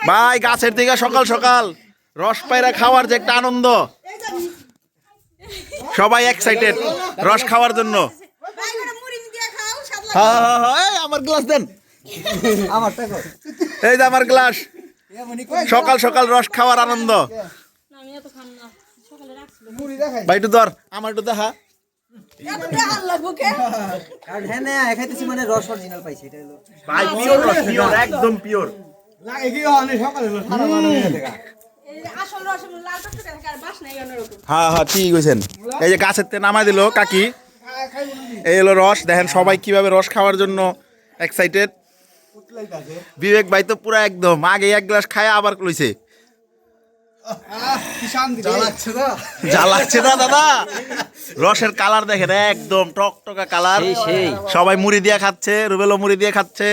ভাই গাছের থেকে সকাল সকাল রস পায়রা খাওয়ার যে একটা আনন্দ, সবাই এক্সাইটেড রস খাওয়ার জন্য। আমার গ্লাস দেন, এই যে আমার গ্লাস। সকাল সকাল রস খাওয়ার আনন্দ। ভাই একটু ধর, আমার একটু দেখা। ভাই পিওর রস, পিওর, একদম পিওর। হ্যাঁ হ্যাঁ ঠিক কইছেন। এই যে গাছের থেকে নামাই দিল কাকি, এই হলো রস। দেখেন সবাই কিভাবে রস খাওয়ার জন্য এক্সাইটেড। বিবেক ভাই তো পুরো একদম আগে এক গ্লাস খায় আবার লইছে। জ্বালাচ্ছে না দাদা, রসের কালার দেখেন একদম টকটকা কালার। সবাই মুড়ি দিয়ে খাচ্ছে, রুবেলও মুড়ি দিয়ে খাচ্ছে।